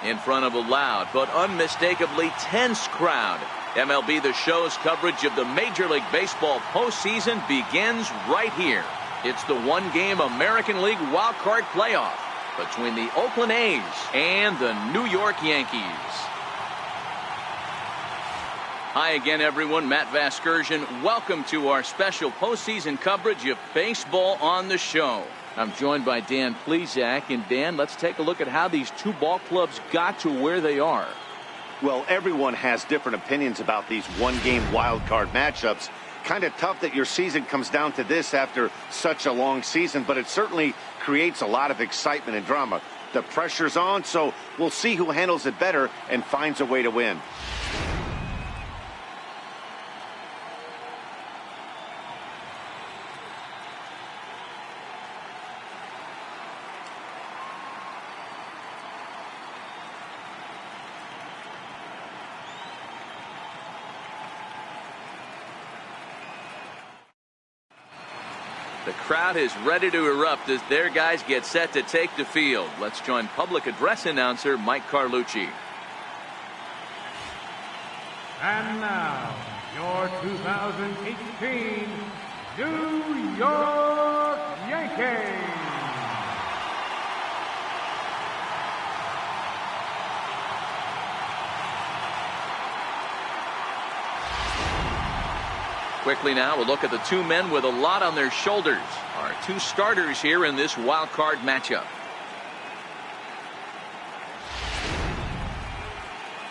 in front of a loud but unmistakably tense crowd. MLB The Show's coverage of the Major League Baseball postseason begins right here. It's the one-game American League Wild Card playoff between the Oakland A's and the New York Yankees. Hi again, everyone. Matt Vasgersian. Welcome to our special postseason coverage of baseball on the show. I'm joined by Dan Plesac. And Dan, let's take a look at how these two ball clubs got to where they are. Well, everyone has different opinions about these one-game wild card matchups. Kind of tough that your season comes down to this after such a long season, but it certainly creates a lot of excitement and drama. The pressure's on, so we'll see who handles it better and finds a way to win. The crowd is ready to erupt as their guys get set to take the field. Let's join public address announcer Mike Carlucci. And now, your 2018 New York Yankees. Quickly now, we'll look at the two men with a lot on their shoulders. Our two starters here in this wild card matchup.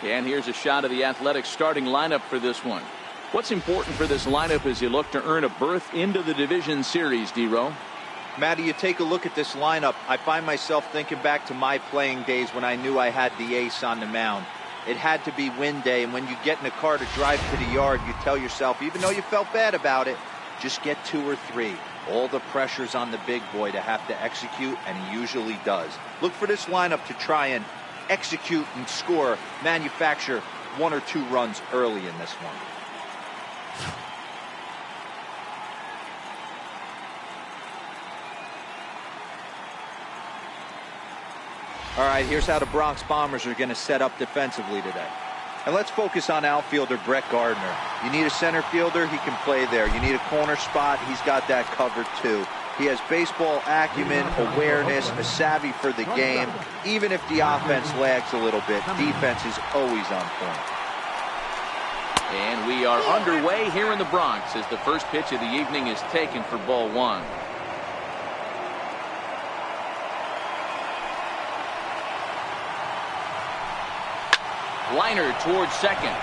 And here's a shot of the Athletics starting lineup for this one. What's important for this lineup as you look to earn a berth into the division series, D-Row? Matty, you take a look at this lineup. I find myself thinking back to my playing days when I knew I had the ace on the mound. It had to be win day, and when you get in a car to drive to the yard, you tell yourself, even though you felt bad about it, just get 2 or 3. All the pressure's on the big boy to have to execute, and he usually does. Look for this lineup to try and execute and score, manufacture 1 or 2 runs early in this one. All right, here's how the Bronx Bombers are going to set up defensively today. And let's focus on outfielder Brett Gardner. You need a center fielder, he can play there. You need a corner spot, he's got that covered too. He has baseball acumen, awareness, a savvy for the game. Even if the offense lags a little bit, defense is always on point. And we are underway here in the Bronx as the first pitch of the evening is taken for ball 1. Liner towards second.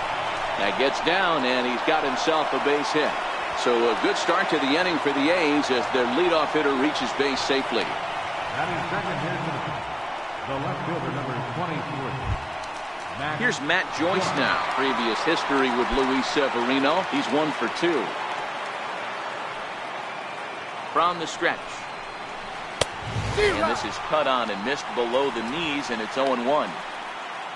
That gets down, and he's got himself a base hit. So a good start to the inning for the A's as their leadoff hitter reaches base safely. Batting second here the left fielder, number 23. Here's Matt Joyce now. Previous history with Luis Severino. He's 1 for 2. From the stretch. And this is cut on and missed below the knees, and it's 0-1.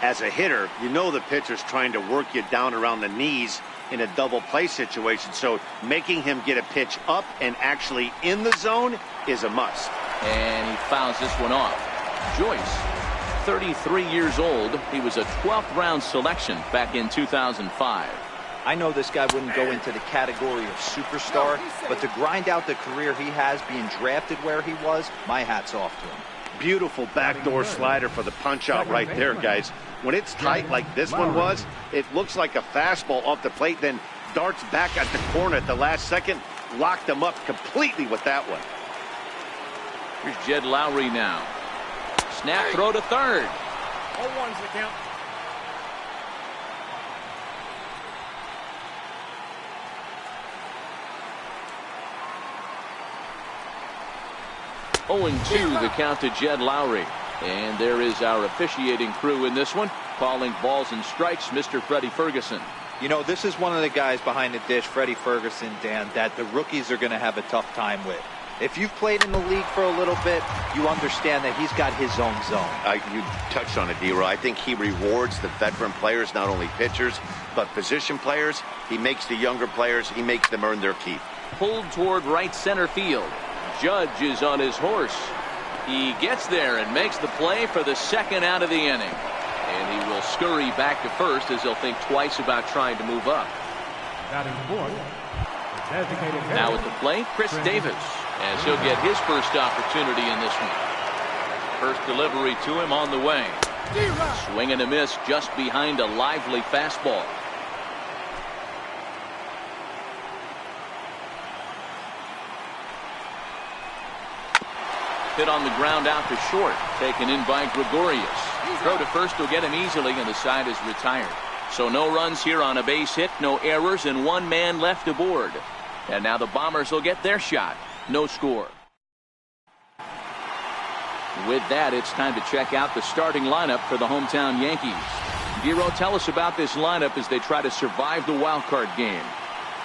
As a hitter, you know the pitcher's trying to work you down around the knees in a double play situation, so making him get a pitch up and actually in the zone is a must. And he fouls this one off. Joyce, 33 years old. He was a 12th round selection back in 2005. I know this guy wouldn't go into the category of superstar, but to grind out the career he has being drafted where he was, my hat's off to him. Beautiful backdoor slider for the punch out right there, guys. When it's tight like this one was, it looks like a fastball off the plate, then darts back at the corner at the last second. Locked him up completely with that one. Here's Jed Lowry now. Snap throw to third. 0-1's the count. Oh, and 2 the count to Jed Lowry. And there is our officiating crew in this one, calling balls and strikes, Mr. Freddie Ferguson. You know, this is one of the guys behind the dish, Freddie Ferguson, Dan, that the rookies are going to have a tough time with. If you've played in the league for a little bit, you understand that he's got his own zone. You touched on it, D-Row. I think he rewards the veteran players, not only pitchers, but position players. He makes the younger players, he makes them earn their keep. Pulled toward right center field. Judge is on his horse. He gets there and makes the play for the second out of the inning. And he will scurry back to first as he'll think twice about trying to move up. Batting fourth, the designated hitter, Now at the plate, Chris Davis, as he'll get his first opportunity in this one. First delivery to him on the way. Swing and a miss just behind a lively fastball. Hit on the ground out to short. Taken in by Gregorius. Throw to first will get him easily, and the side is retired. So no runs here on a base hit, no errors, and one man left aboard. And now the Bombers will get their shot. No score. With that, it's time to check out the starting lineup for the hometown Yankees. Giro, tell us about this lineup as they try to survive the wild card game.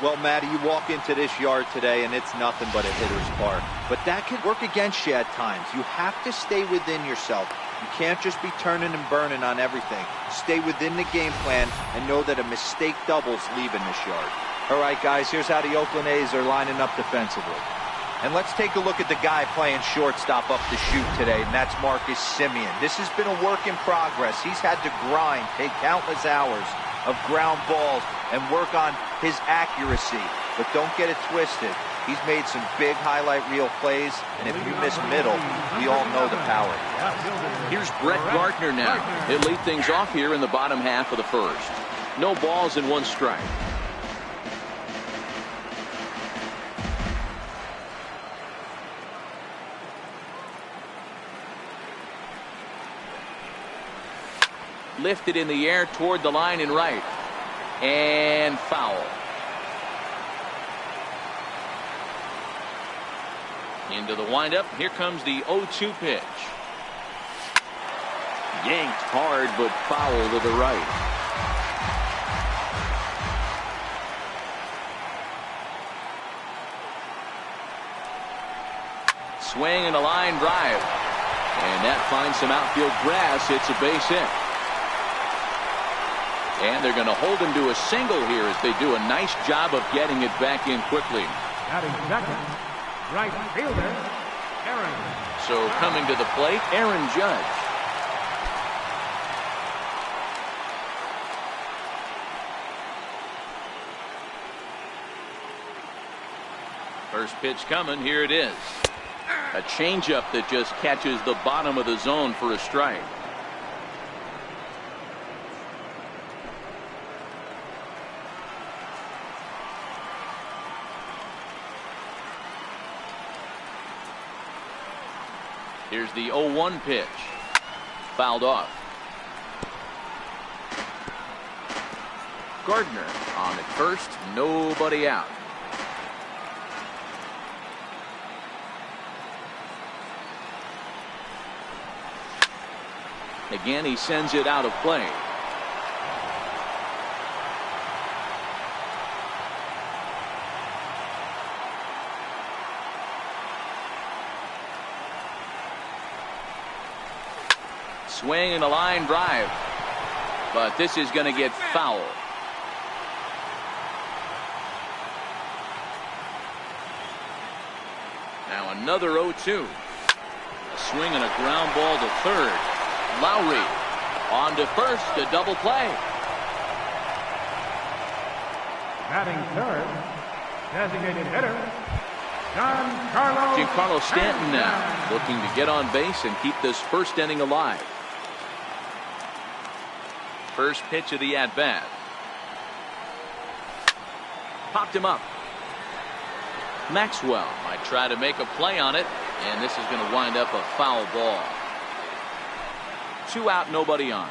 Well, Matty, you walk into this yard today and it's nothing but a hitter's park. But that can work against you at times. You have to stay within yourself. You can't just be turning and burning on everything. Stay within the game plan and know that a mistake doubles leaving this yard. All right, guys, here's how the Oakland A's are lining up defensively. And let's take a look at the guy playing shortstop up the chute today, and that's Marcus Semien. This has been a work in progress. He's had to grind, take countless hours of ground balls, and work on his accuracy. But don't get it twisted. He's made some big highlight reel plays, and if you miss middle, we all know the power. Here's Brett Gardner now. He'll lead things off here in the bottom half of the first. No balls and one strike. Lifted in the air toward the line and right. And foul. Into the windup. Here comes the 0-2 pitch. Yanked hard, but foul to the right. Swing and a line drive. And that finds some outfield grass. It's a base hit. And they're going to hold him to a single here as they do a nice job of getting it back in quickly. batting second, right fielder, Aaron. So coming to the plate, Aaron Judge. First pitch coming, here it is. A changeup that just catches the bottom of the zone for a strike. Here's the 0-1 pitch. Fouled off. Gardner on at first, nobody out. Again, he sends it out of play. Swing and a line drive. But this is going to get foul. Now another 0-2. A swing and a ground ball to third. Lowry on to first, a double play. Batting third, designated hitter, Giancarlo Stanton now looking to get on base and keep this first inning alive. First pitch of the at-bat. Popped him up. Maxwell might try to make a play on it, and this is going to wind up a foul ball. 2 out, nobody on.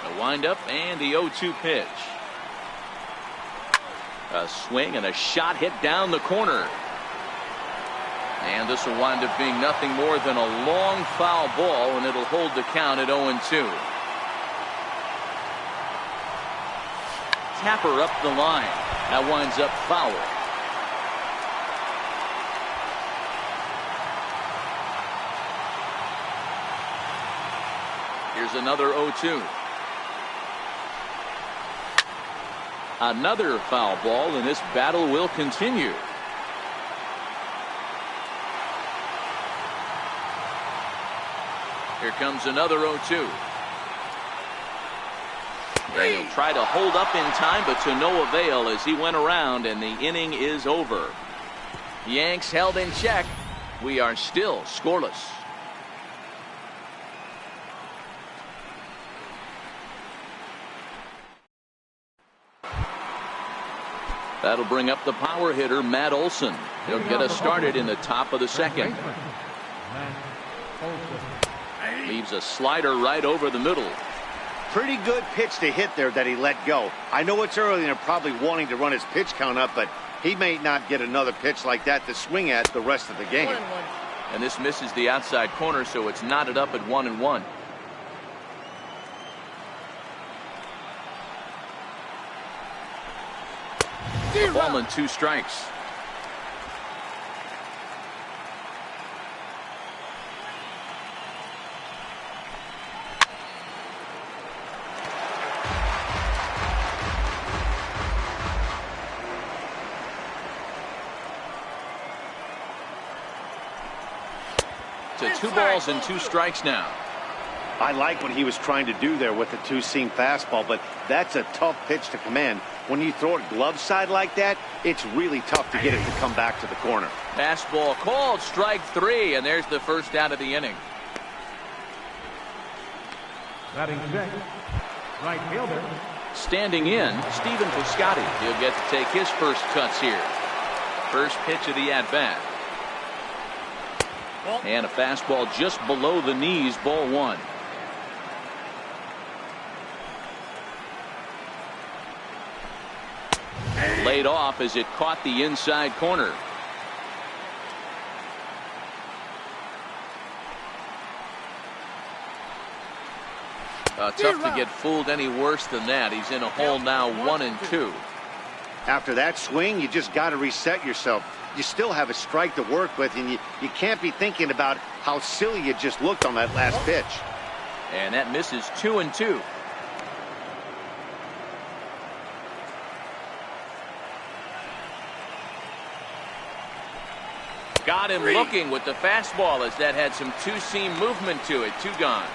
The windup and the 0-2 pitch. A swing and a shot hit down the corner. And this will wind up being nothing more than a long foul ball, and it'll hold the count at 0-2. Tapper up the line. That winds up foul. Here's another 0-2. Another foul ball, and this battle will continue. Here comes another 0-2. And he'll try to hold up in time, but to no avail as he went around, and the inning is over. Yanks held in check. We are still scoreless. That'll bring up the power hitter, Matt Olson. He'll get us started in the top of the second. Leaves a slider right over the middle. Pretty good pitch to hit there that he let go. I know it's early and they're probably wanting to run his pitch count up, but he may not get another pitch like that to swing at the rest of the game. And this misses the outside corner, so it's knotted up at 1-1. A ball and 2 strikes. To 2 balls and 2 strikes now. I like what he was trying to do there with the 2-seam fastball, but that's a tough pitch to command. When you throw it glove side like that, it's really tough to get it to come back to the corner. Fastball called, strike 3, and there's the first out of the inning. Batting sixth, right fielder. Standing in, Stephen Piscotty. He'll get to take his first cuts here. First pitch of the at-bat. And a fastball just below the knees, ball 1. Laid off as it caught the inside corner. Tough to get fooled any worse than that. He's in a hole now, 1-2. After that swing, you just got to reset yourself. You still have a strike to work with, and you can't be thinking about how silly you just looked on that last pitch. And that misses 2-2. Got him looking with the fastball as that had some 2-seam movement to it. 2 gone.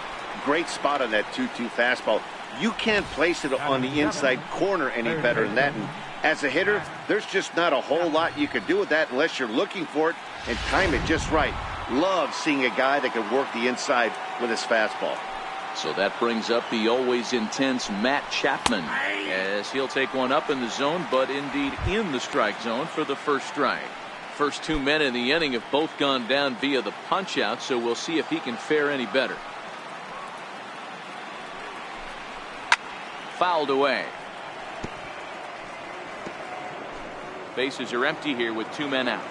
Great spot on that 2-2 fastball. You can't place it on the inside corner any better than that. And as a hitter, there's just not a whole lot you can do with that unless you're looking for it and time it just right. Love seeing a guy that can work the inside with his fastball. So that brings up the always intense Matt Chapman as he'll take one up in the zone, but indeed in the strike zone for the first strike. First 2 men in the inning have both gone down via the punch out, so we'll see if he can fare any better. Fouled away. Bases are empty here with 2 men out.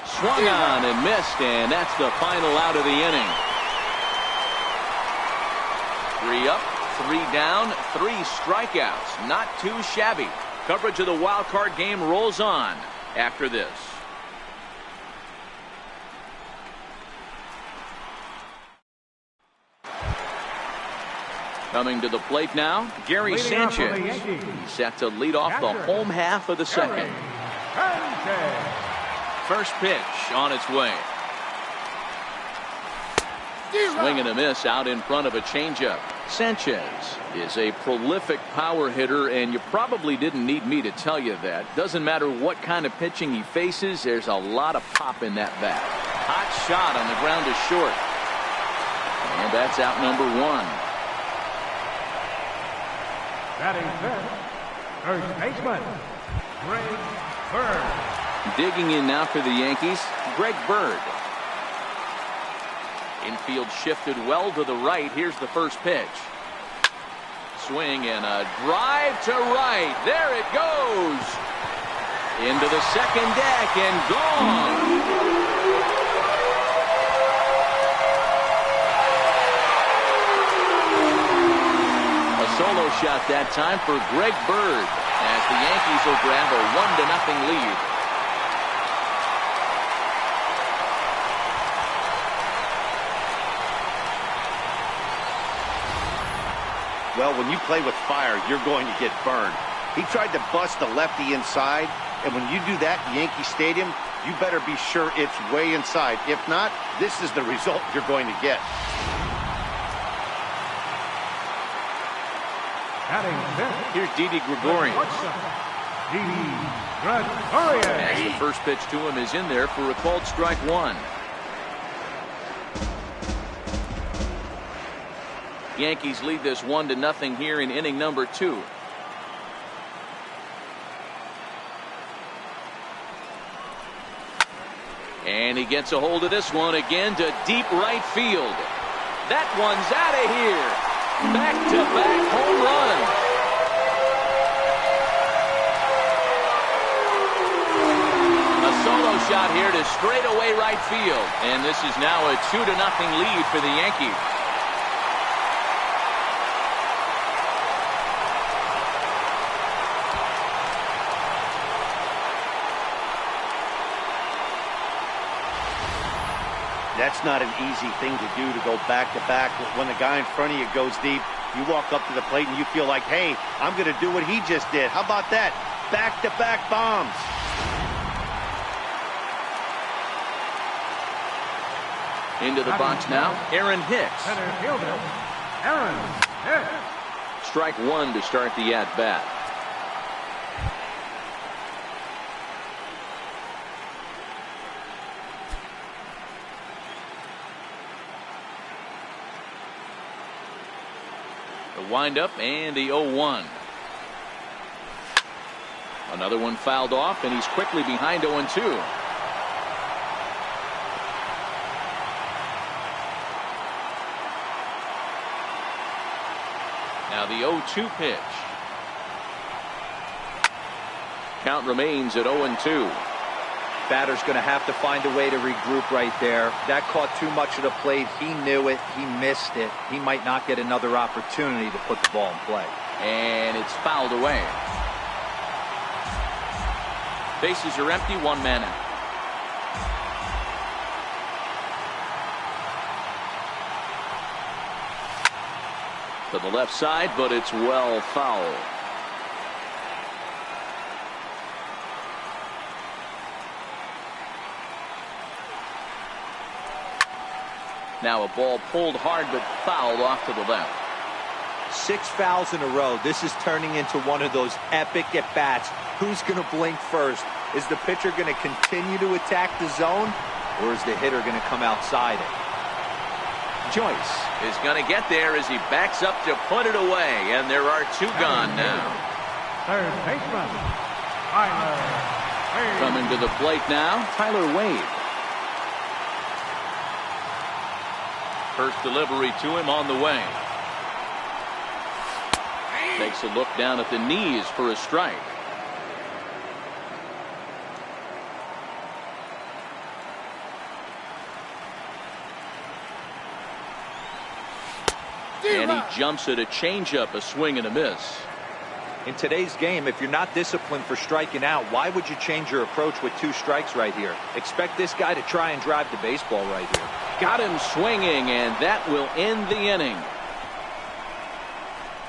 Swung on and missed, and that's the final out of the inning. 3 up, 3 down, 3 strikeouts. Not too shabby. Coverage of the wild card game rolls on after this. Coming to the plate now, Gary Sanchez. He's set to lead off the home half of the second. First pitch on its way. Swing and a miss out in front of a changeup. Sanchez is a prolific power hitter, and you probably didn't need me to tell you that. Doesn't matter what kind of pitching he faces, there's a lot of pop in that bat. Hot shot on the ground to short. And that's out number 1. Batting fifth, first baseman, Greg Bird. Digging in now for the Yankees, Greg Bird. Infield shifted well to the right. Here's the first pitch. Swing and a drive to right. There it goes. Into the second deck and gone. Solo shot that time for Greg Bird as the Yankees will grab a 1-0 lead. Well, when you play with fire, you're going to get burned. He tried to bust the lefty inside, and when you do that in Yankee Stadium, you better be sure it's way inside. If not, this is the result you're going to get. Here's Didi Gregorius. As the first pitch to him is in there for a called strike one. Yankees lead this 1-0 here in inning number 2. And he gets a hold of this one again to deep right field. That one's out of here. Back-to-back home run. A solo shot here to straightaway right field. And this is now a 2-0 lead for the Yankees. That's not an easy thing to do, to go back-to-back. When the guy in front of you goes deep, you walk up to the plate and you feel like, hey, I'm going to do what he just did. How about that? Back-to-back bombs. Into the box now, Aaron Hicks. Center fielder, Aaron Hicks. Strike one to start the at-bat. Wind-up and the 0-1. Another one fouled off, and he's quickly behind 0-2. Now the 0-2 pitch. Count remains at 0-2. Batter's going to have to find a way to regroup right there. That caught too much of the plate. He knew it. He missed it. He might not get another opportunity to put the ball in play. And it's fouled away. Bases are empty. One man out. To the left side, but it's well fouled. Now a ball pulled hard but fouled off to the left. 6 fouls in a row. This is turning into one of those epic at-bats. Who's going to blink first? Is the pitcher going to continue to attack the zone, or is the hitter going to come outside it? Joyce is going to get there as he backs up to put it away, and there are 2 gone now. Third baseman, Tyler Wade. Coming to the plate now, Tyler Wade. First delivery to him on the way. Takes a look down at the knees for a strike. And he jumps at a changeup, a swing and a miss. In today's game, if you're not disciplined for striking out, why would you change your approach with 2 strikes right here? Expect this guy to try and drive the baseball right here. Got him swinging, and that will end the inning.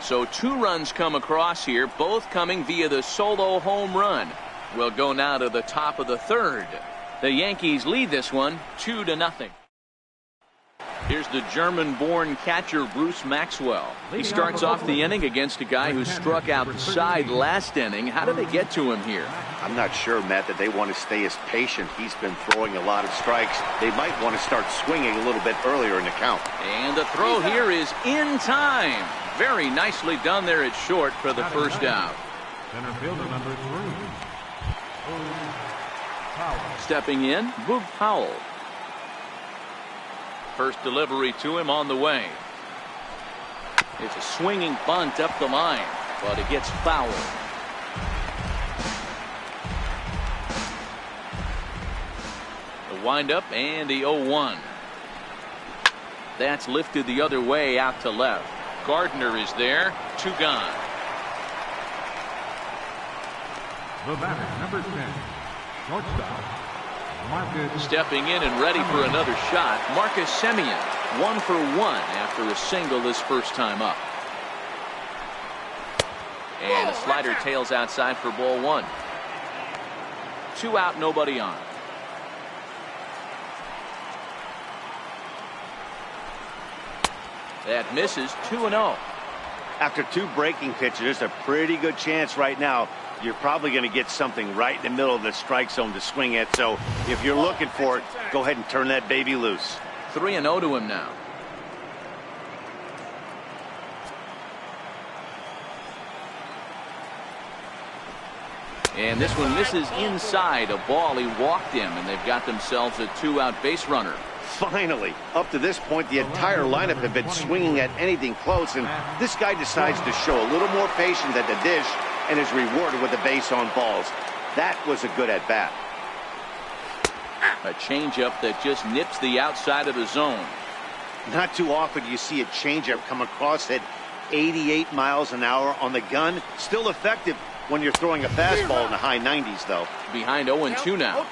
So 2 runs come across here, both coming via the solo home run. We'll go now to the top of the 3rd. The Yankees lead this one 2-0. Here's the German-born catcher Bruce Maxwell. He starts off the inning against a guy who struck outside last inning. How did they get to him here? I'm not sure, Matt, that they want to stay as patient. He's been throwing a lot of strikes. They might want to start swinging a little bit earlier in the count. And the throw here is in time. Very nicely done there at short for the first out. Center fielder number 3. Stepping in, Boog Powell. First delivery to him on the way. It's a swinging bunt up the line, but it gets fouled. The windup and the 0-1. That's lifted the other way out to left. Gardner is there. 2 gone. The batter, number 10, shortstop, Marcus. Stepping in and ready for another shot, Marcus Semien. 1 for 1 after a single this first time up. And the slider tails outside for ball one. 2 out, nobody on. That misses. 2-0. After 2 breaking pitches, there's a pretty good chance right now you're probably going to get something right in the middle of the strike zone to swing at. So if you're looking for it, go ahead and turn that baby loose. 3-0 to him now. And this one misses inside. A ball he walked him, and they've got themselves a 2-out base runner. Finally, up to this point, the entire lineup have been swinging at anything close, and this guy decides to show a little more patience at the dish and is rewarded with a base on balls. That was a good at-bat. A changeup that just nips the outside of the zone. Not too often you see a changeup come across at 88 miles an hour on the gun. Still effective when you're throwing a fastball in the high 90s, though. Behind 0-2 now.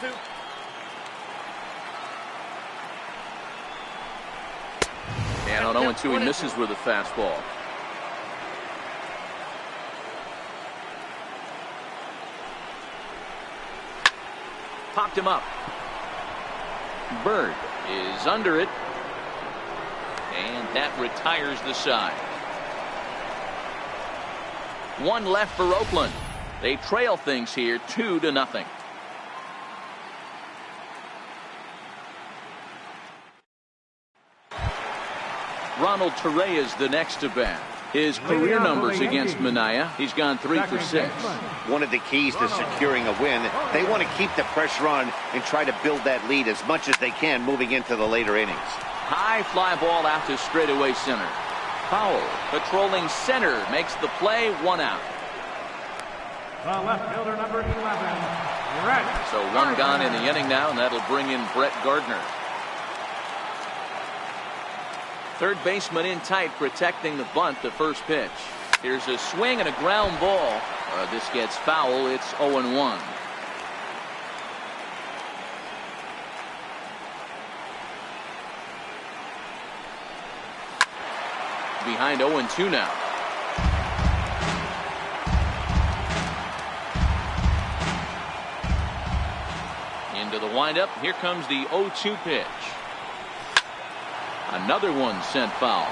And on 0-2, he misses with a fastball. Popped him up. Bird is under it. And that retires the side. 1 left for Oakland. They trail things here 2-0. Ronald Torre is the next to bat. His career numbers against Minaya, he's gone 3 for 6. One of the keys to securing a win, they want to keep the pressure on and try to build that lead as much as they can moving into the later innings. High fly ball out to straightaway center. Powell patrolling center makes the play. 1 out. The left fielder, number 11, Brett. So 1 gone in the inning now, and that'll bring in Brett Gardner. Third baseman in tight, protecting the bunt. The first pitch. Here's a swing and a ground ball. This gets foul. It's 0-1. Behind 0-2 now. Into the windup. Here comes the 0-2 pitch. Another one sent foul.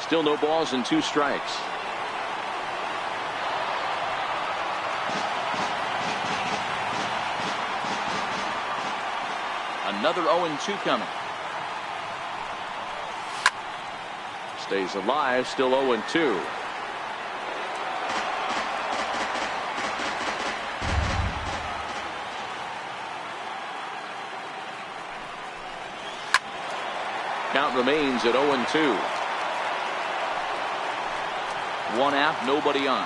Still no balls and 2 strikes. Another 0-2 coming. Stays alive, still 0-2. Count remains at 0-2. 1 out, nobody on.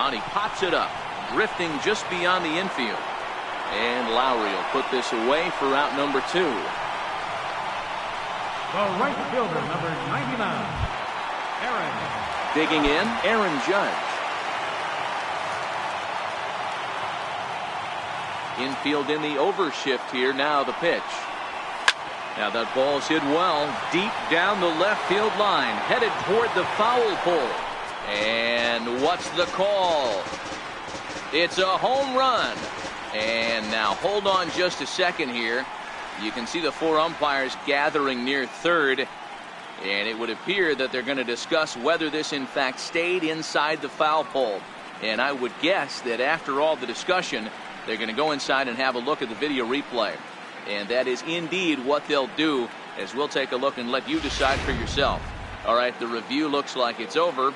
He pops it up, drifting just beyond the infield. And Lowry will put this away for out number 2. The right fielder, number 99, Aaron. Digging in, Aaron Judge. Infield in the overshift here. Now the pitch. Now that ball's hit well, deep down the left field line, headed toward the foul pole. And what's the call? It's a home run. And now hold on just a second here. You can see the 4 umpires gathering near third. And it would appear that they're going to discuss whether this in fact stayed inside the foul pole. And I would guess that after all the discussion, they're going to go inside and have a look at the video replay. And that is indeed what they'll do, as we'll take a look and let you decide for yourself. All right, the review looks like it's over.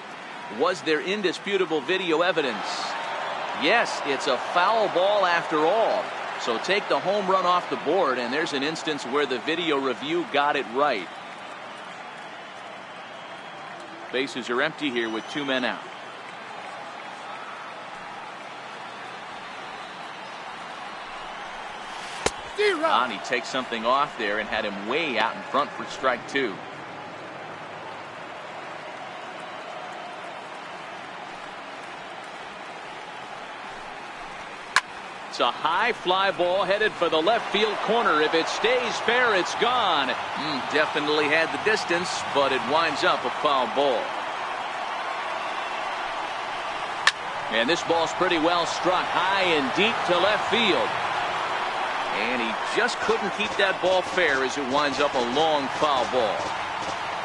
Was there indisputable video evidence? Yes, it's a foul ball after all. So take the home run off the board, and there's an instance where the video review got it right. Bases are empty here with 2 men out. He takes something off there and had him way out in front for strike 2. It's a high fly ball headed for the left field corner. If it stays fair, it's gone. Definitely had the distance, but it winds up a foul ball. And this ball's pretty well struck high and deep to left field. And he just couldn't keep that ball fair as it winds up a long foul ball.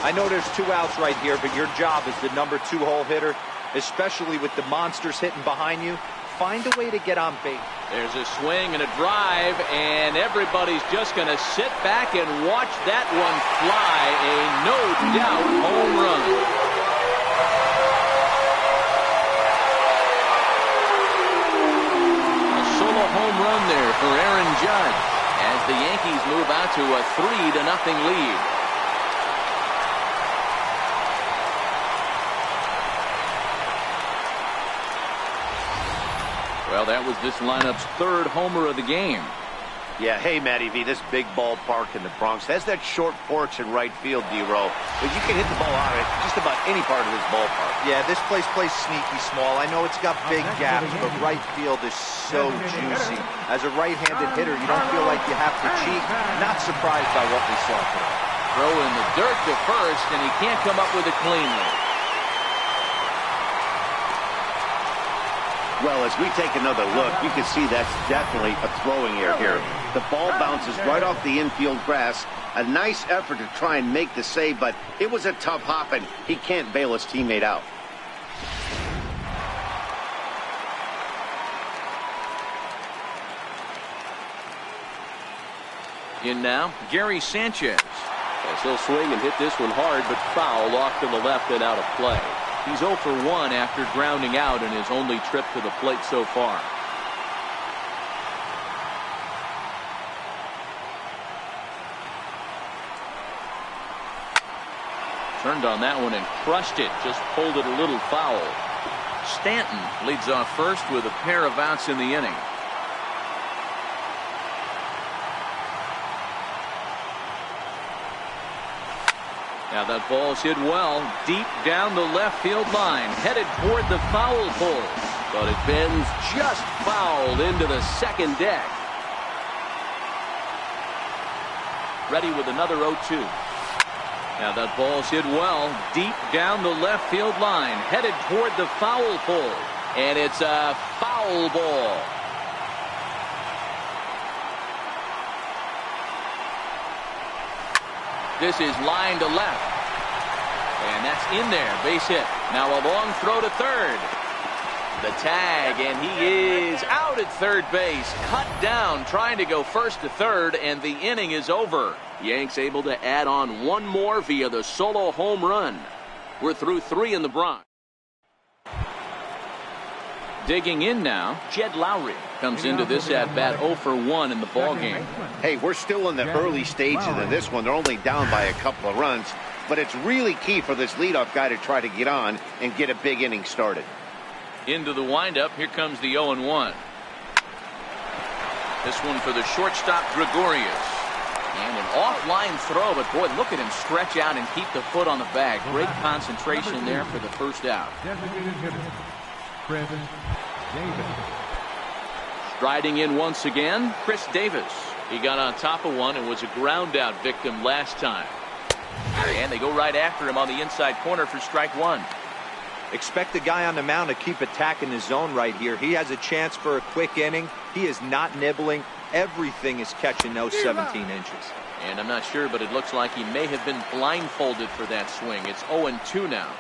I know there's 2 outs right here, but your job as the number 2 hole hitter, especially with the monsters hitting behind you, find a way to get on base. There's a swing and a drive, and everybody's just going to sit back and watch that one fly. A no-doubt home run. A solo home run there for Aaron Judge as the Yankees move out to a 3-0 lead. Well, that was this lineup's 3rd homer of the game. Yeah, hey, Matty V, this big ballpark in the Bronx has that short porch in right field, D-Row, but you can hit the ball out of just about any part of this ballpark. Yeah, this place plays sneaky small. I know it's got big gaps, but right field is so juicy. As a right-handed hitter, you don't feel like you have to cheat. Not surprised by what we saw today. Throw in the dirt to first, and he can't come up with it cleanly. Well, as we take another look, you can see that's definitely a throwing error here. The ball bounces right off the infield grass. A nice effort to try and make the save, but it was a tough hop, and he can't bail his teammate out. In now, Gary Sanchez. As he'll swing and hit this one hard, but foul off to the left and out of play. He's 0 for 1 after grounding out in his only trip to the plate so far. Turned on that one and crushed it. Just pulled it a little foul. Stanton leads off first with a pair of outs in the inning. Now that ball's hit well, deep down the left field line, headed toward the foul pole. But it bends just foul into the second deck. Ready with another 0-2. Now that ball's hit well, deep down the left field line, headed toward the foul pole. And it's a foul ball. This is line to left. And that's in there. Base hit. Now a long throw to third. The tag, and he is out at third base. Cut down, trying to go first to third, and the inning is over. Yanks able to add on one more via the solo home run. We're through 3 in the Bronx. Digging in now, Jed Lowry comes into this at-bat 0 for 1 in the ballgame. Hey, we're still in the early stages of this one. They're only down by a couple of runs, but it's really key for this leadoff guy to try to get on and get a big inning started. Into the windup, here comes the 0-1. This one for the shortstop, Gregorius. And an offline throw, but boy, look at him stretch out and keep the foot on the bag. Great concentration there for the first out. Striding in once again, Chris Davis. He got on top of one and was a ground out victim last time. And they go right after him on the inside corner for strike 1. Expect the guy on the mound to keep attacking the zone right here. He has a chance for a quick inning. He is not nibbling. Everything is catching those 17 inches. And I'm not sure, but it looks like he may have been blindfolded for that swing. It's 0-2 now.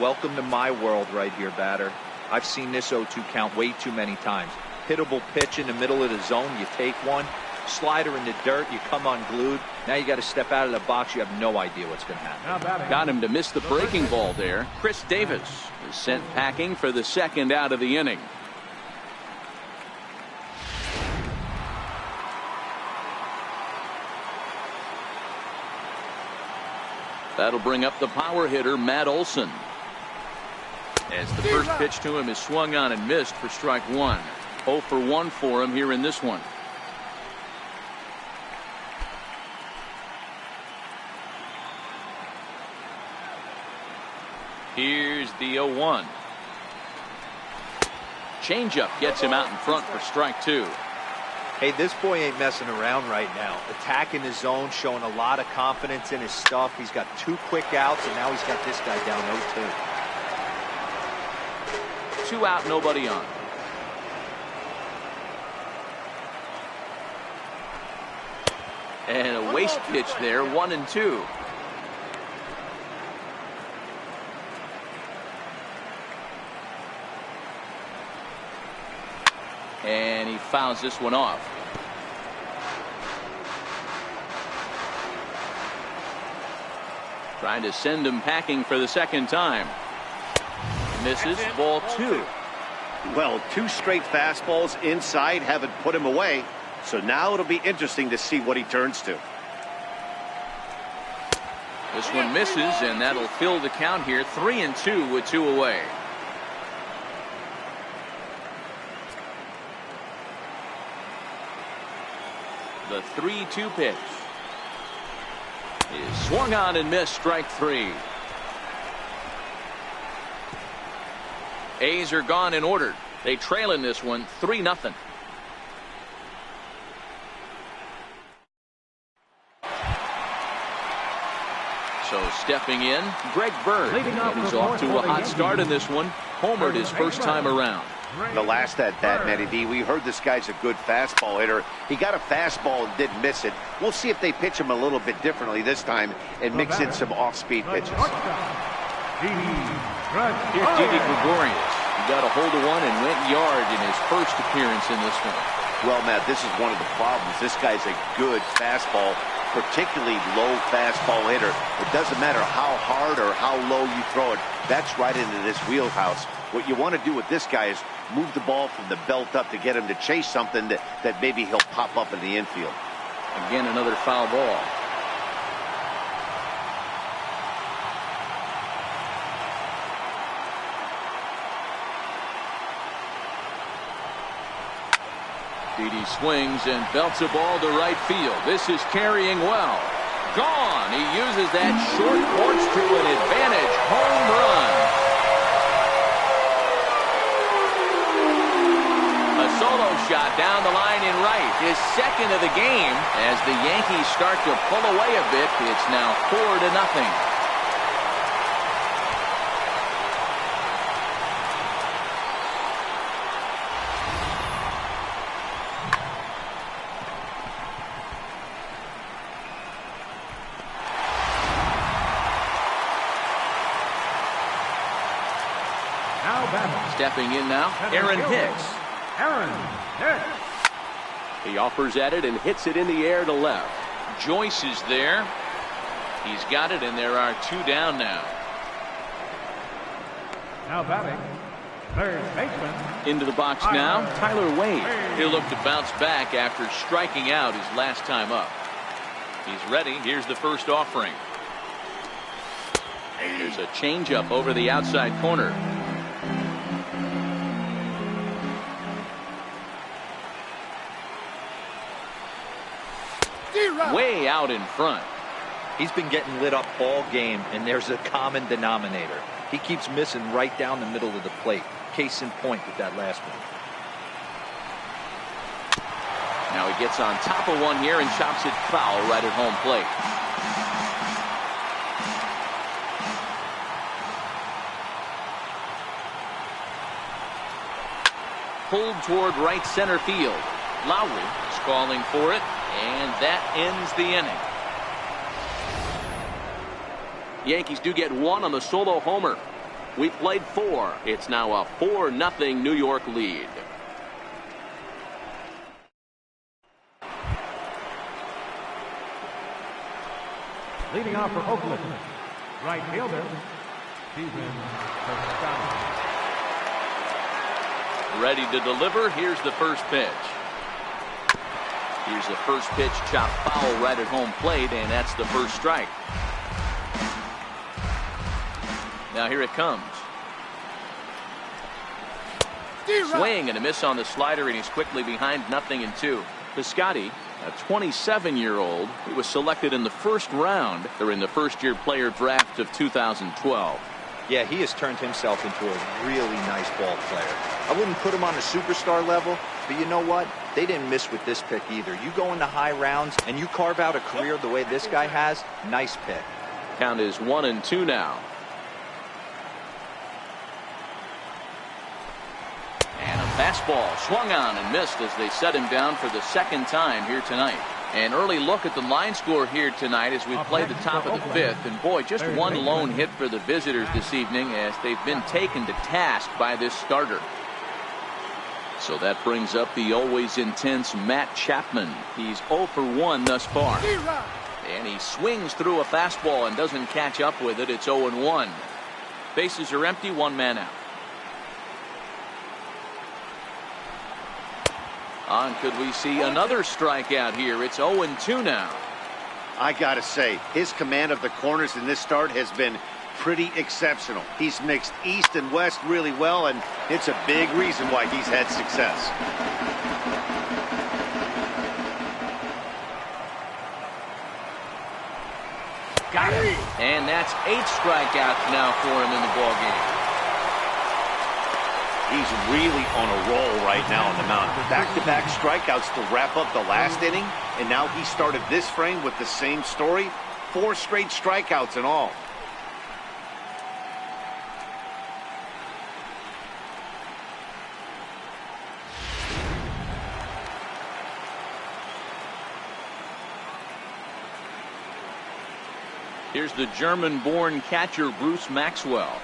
Welcome to my world right here, batter. I've seen this 0-2 count way too many times. Hittable pitch in the middle of the zone, you take one. Slider in the dirt, you come unglued. Now you got to step out of the box. You have no idea what's going to happen. Got him to miss the breaking ball there. Chris Davis is sent packing for the second out of the inning. That'll bring up the power hitter, Matt Olson. As the first pitch to him is swung on and missed for strike 1. 0 for 1 for him here in this one. Here's the 0-1. changeup gets him out in front for strike 2. Hey, this boy ain't messing around right now. Attacking his zone, showing a lot of confidence in his stuff. He's got 2 quick outs, and now he's got this guy down 0-2. 2 out, nobody on. And a waste pitch there, 1-2. And he fouls this one off. Trying to send him packing for the second time. Misses, ball 2. Well, 2 straight fastballs inside haven't put him away. So now it'll be interesting to see what he turns to. This one misses, and that'll fill the count here. 3-2 with 2 away. The 3-2 pitch is swung on and missed. Strike 3. A's are gone in order. They trail in this one 3-0. So stepping in, Greg Bird. And he's off to a hot start in this one. Homered his first time around. The last at bat, Matty D, we heard this guy's a good fastball hitter. He got a fastball and didn't miss it. We'll see if they pitch him a little bit differently this time and mix in some off-speed pitches. Here's Didi Gregorius. He got a hold of one and went yard in his first appearance in this one. Well, Matt, this is one of the problems. This guy's a good fastball, particularly low fastball hitter. It doesn't matter how hard or how low you throw it. That's right into this wheelhouse. What you want to do with this guy is move the ball from the belt up to get him to chase something that maybe he'll pop up in the infield. Again, another foul ball. Didi swings and belts a ball to right field. This is carrying well. Gone. He uses that short porch to an advantage. Home run. A solo shot down the line in right. His second of the game. As the Yankees start to pull away a bit, it's now 4-0. Stepping in now, Aaron Hicks. He offers at it and hits it in the air to left. Joyce is there. He's got it, and there are 2 down now. Now batting, third baseman. Into the box now, Tyler Wade. He'll look to bounce back after striking out his last time up. He's ready. Here's the first offering. There's a changeup over the outside corner. Way out in front. He's been getting lit up all game, and there's a common denominator. He keeps missing right down the middle of the plate. Case in point with that last one. Now he gets on top of one here and chops it foul right at home plate. Pulled toward right center field. Lowry is calling for it, and that ends the inning. Yankees do get 1 on the solo homer. We played 4. It's now a 4-0 New York lead. Leading off for Oakland, right fielder, Steven Piscotty. Ready to deliver. Here's the first pitch. Here's the first pitch, chopped foul right at home plate, and that's the first strike. Now here it comes. Swing and a miss on the slider, and he's quickly behind 0-2. Piscotty, a 27-year-old, who was selected in the first round during the first-year player draft of 2012. Yeah, he has turned himself into a really nice ball player. I wouldn't put him on a superstar level, but you know what? They didn't miss with this pick either. You go into high rounds and you carve out a career the way this guy has, nice pick. Count is 1-2 now. And a fastball swung on and missed as they set him down for the second time here tonight. An early look at the line score here tonight as we play the top of the fifth. And boy, just one lone hit for the visitors this evening as they've been taken to task by this starter. So that brings up the always intense Matt Chapman. He's 0 for 1 thus far. And he swings through a fastball and doesn't catch up with it. It's 0-1. Bases are empty, one man out. Could we see another strikeout here? It's 0-2 now. I gotta say, his command of the corners in this start has been pretty exceptional. He's mixed east and west really well, and it's a big reason why he's had success. Got it. And that's 8 strikeouts now for him in the ballgame. He's really on a roll right now on the mound. Back-to-back strikeouts to wrap up the last inning, and now he started this frame with the same story. 4 straight strikeouts in all. Here's the German-born catcher Bruce Maxwell.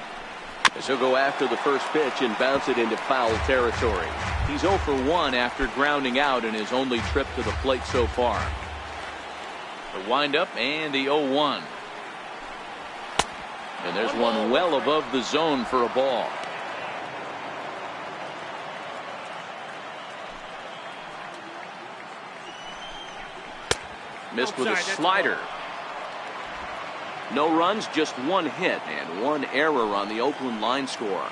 As he'll go after the first pitch and bounce it into foul territory. He's 0 for 1 after grounding out in his only trip to the plate so far. The windup and the 0-1. And there's one well above the zone for a ball. Missed with a slider. No runs, just 1 hit and 1 error on the Oakland line score.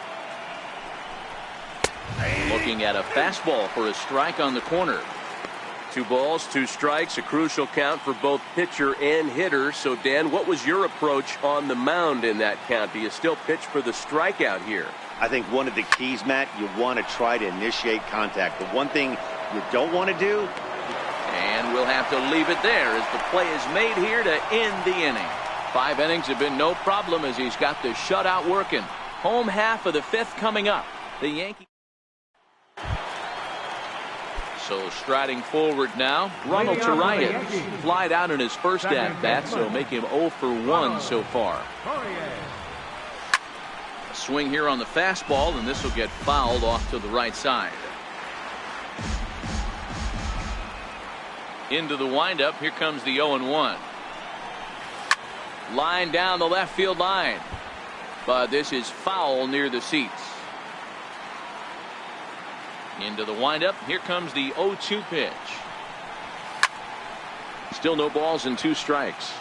Looking at a fastball for a strike on the corner. 2 balls, 2 strikes, a crucial count for both pitcher and hitter. So, Dan, what was your approach on the mound in that count? Do you still pitch for the strikeout here? I think one of the keys, Matt, you want to try to initiate contact. The one thing you don't want to do. And we'll have to leave it there as the play is made here to end the inning. 5 innings have been no problem as he's got the shutout working. Home half of the 5th coming up. The Yankees. So striding forward now, Ronald Torreyes flied out in his first at-bat, so make him 0 for 1 so far. A swing here on the fastball, and this will get fouled off to the right side. Into the windup, here comes the 0-1. Line down the left field line. But this is foul near the seats. Into the windup. Here comes the 0-2 pitch. Still no balls and 2 strikes.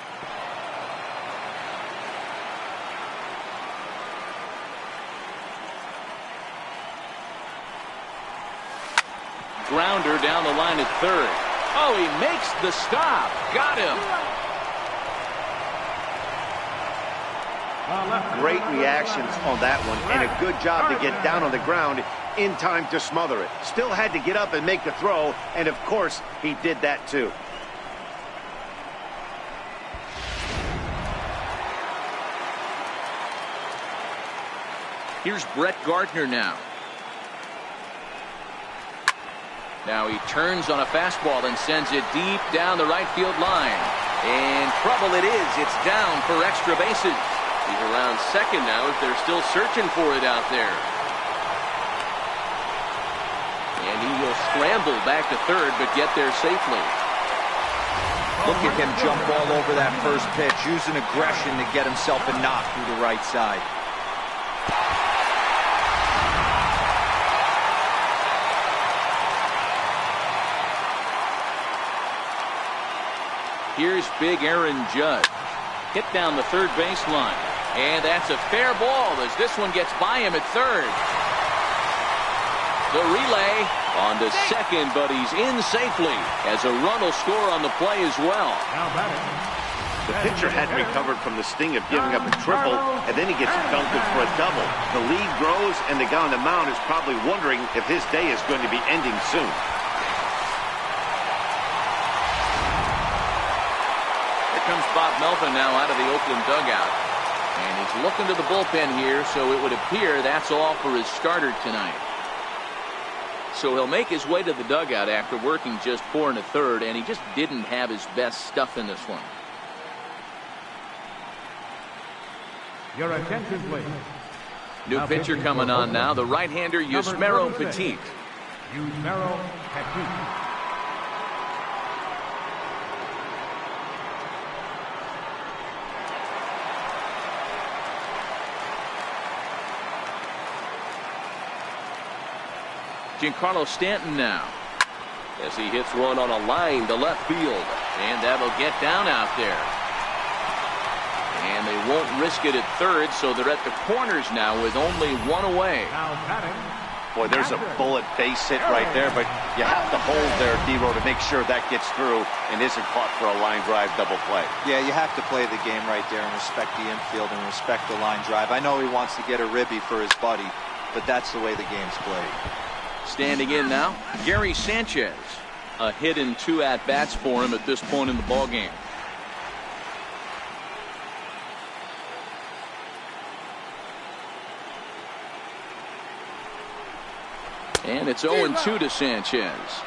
Grounder down the line at third. Oh, he makes the stop. Got him. Great reactions on that one, and a good job to get down on the ground in time to smother it. Still had to get up and make the throw, and of course, he did that too. Here's Brett Gardner now. Now he turns on a fastball and sends it deep down the right field line. And trouble it is. It's down for extra bases. He's around second now as they're still searching for it out there. And he will scramble back to third but get there safely. Look at him jump all over that first pitch, using aggression to get himself a knock through the right side. Here's big Aaron Judge. Hit down the third baseline. And that's a fair ball as this one gets by him at third. The relay on to second, but he's in safely as a run will score on the play as well. Now batting, The pitcher hadn't recovered from the sting of giving up a triple, and then he gets belted for a double. The lead grows, and the guy on the mound is probably wondering if his day is going to be ending soon. Here comes Bob Melvin now out of the Oakland dugout. And he's looking to the bullpen here, so it would appear that's all for his starter tonight. So he'll make his way to the dugout after working just 4 1/3, and he just didn't have his best stuff in this one. Your attention, please. New pitcher coming on now, the right-hander Yusmeiro Petit. Yusmeiro Petit. Giancarlo Stanton now, as he hits one on a line to left field, and that'll get down out there. And they won't risk it at third, so they're at the corners now with only one away. Now batting. Boy, there's a bullet base hit right there, but you have to hold there, D-Row, to make sure that gets through and isn't caught for a line drive double play. Yeah, you have to play the game right there and respect the infield and respect the line drive. I know he wants to get a ribby for his buddy, but that's the way the game's played. Standing in now, Gary Sanchez. A hit and 2 at-bats for him at this point in the ballgame. And it's 0-2 to Sanchez.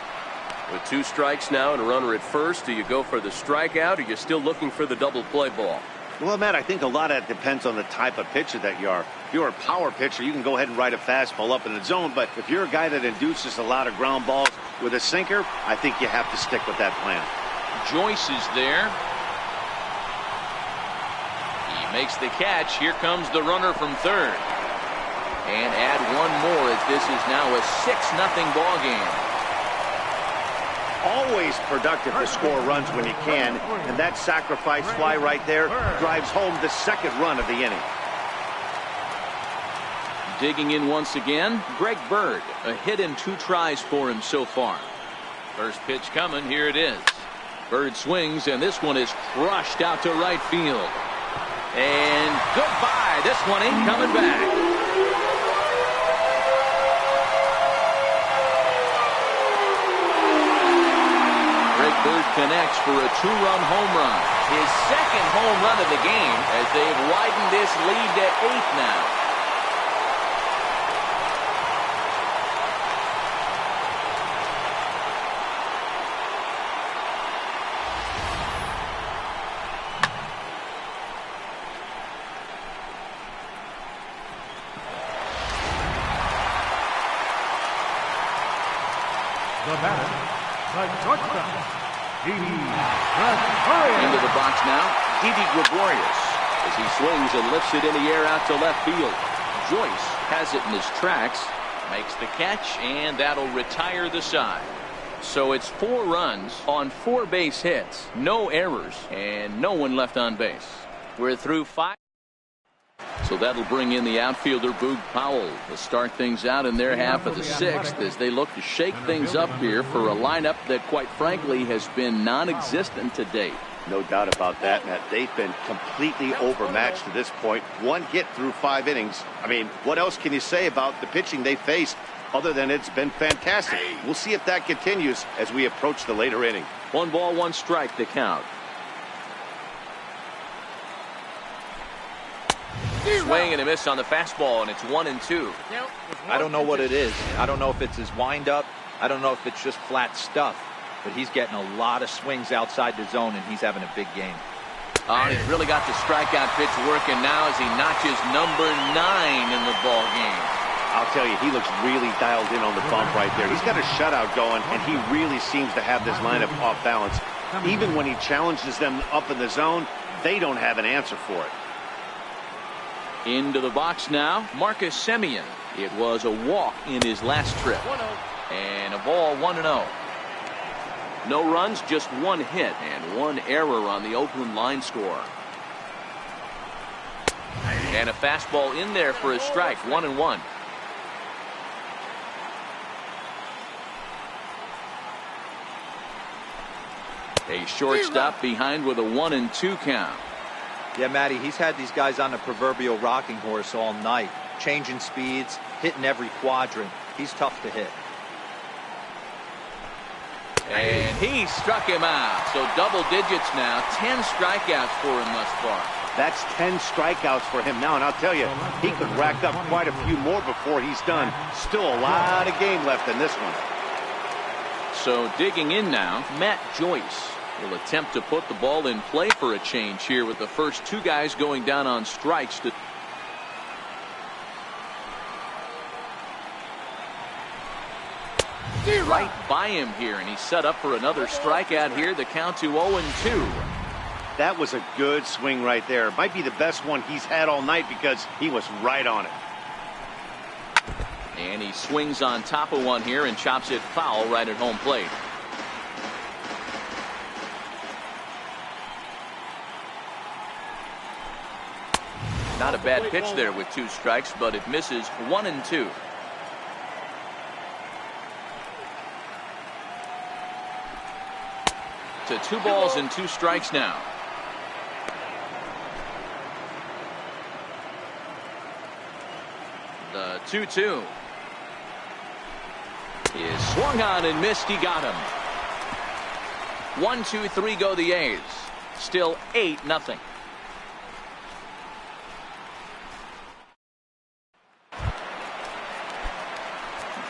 With 2 strikes now and a runner at first, do you go for the strikeout, or you're still looking for the double play ball? Well, Matt, I think a lot of that depends on the type of pitcher that you are. If you're a power pitcher, you can go ahead and ride a fastball up in the zone, but if you're a guy that induces a lot of ground balls with a sinker, I think you have to stick with that plan. Joyce is there. He makes the catch. Here comes the runner from third. And add one more as this is now a 6-0 ball game. Always productive to score runs when you can, and that sacrifice fly right there drives home the second run of the inning. Digging in once again, Greg Bird. A hit and 2 tries for him so far. First pitch coming. Here it is. Bird swings, and this one is crushed out to right field. And goodbye. This one ain't coming back. Bird connects for a 2-run home run. His second home run of the game as they've widened this lead to 8 now. The batter, the shortstop, Didi Into Gregorius. the box now, Didi Gregorius, as he swings and lifts it in the air out to left field. Joyce has it in his tracks, makes the catch, and that'll retire the side. So it's 4 runs on 4 base hits, no errors, and no one left on base. We're through 5. So that'll bring in the outfielder Boog Powell to start things out in their half of the 6th as they look to shake things up here for a lineup that quite frankly has been non-existent to date. No doubt about that, Matt. They've been completely overmatched to this point. 1 hit through 5 innings. I mean, what else can you say about the pitching they faced other than it's been fantastic? We'll see if that continues as we approach the later inning. 1 ball, 1 strike to count. Swing and a miss on the fastball, and it's 1-2. I don't know what it is. I don't know if it's his windup. I don't know if it's just flat stuff. But he's getting a lot of swings outside the zone, and he's having a big game. He's really got the strikeout pitch working now as he notches number 9 in the ball game. I'll tell you, he looks really dialed in on the bump right there. He's got a shutout going, and he really seems to have this lineup off balance. Even when he challenges them up in the zone, they don't have an answer for it. Into the box now, Marcus Semien. It was a walk in his last trip. And a ball, 1-0. No runs, just 1 hit and 1 error on the Oakland line score. And a fastball in there for a strike, 1-1. A The shortstop behind with a 1-2 count. Yeah, Matty, he's had these guys on a proverbial rocking horse all night, changing speeds, hitting every quadrant. He's tough to hit. And he struck him out. So double digits now. 10 strikeouts for him thus far. That's 10 strikeouts for him now, and I'll tell you, he could rack up quite a few more before he's done. Still a lot of game left in this one. So digging in now, Matt Joyce will attempt to put the ball in play for a change here with the first two guys going down on strikes. Right by him here, and he's set up for another strikeout here. The count to 0-2. That was a good swing right there. Might be the best one he's had all night because he was right on it. And he swings on top of one here and chops it foul right at home plate. Not a bad pitch there with 2 strikes, but it misses. 1-2. To 2 balls and 2 strikes now. The 2-2 is swung on and missed. He got him. 1-2-3 go the A's. Still 8-0.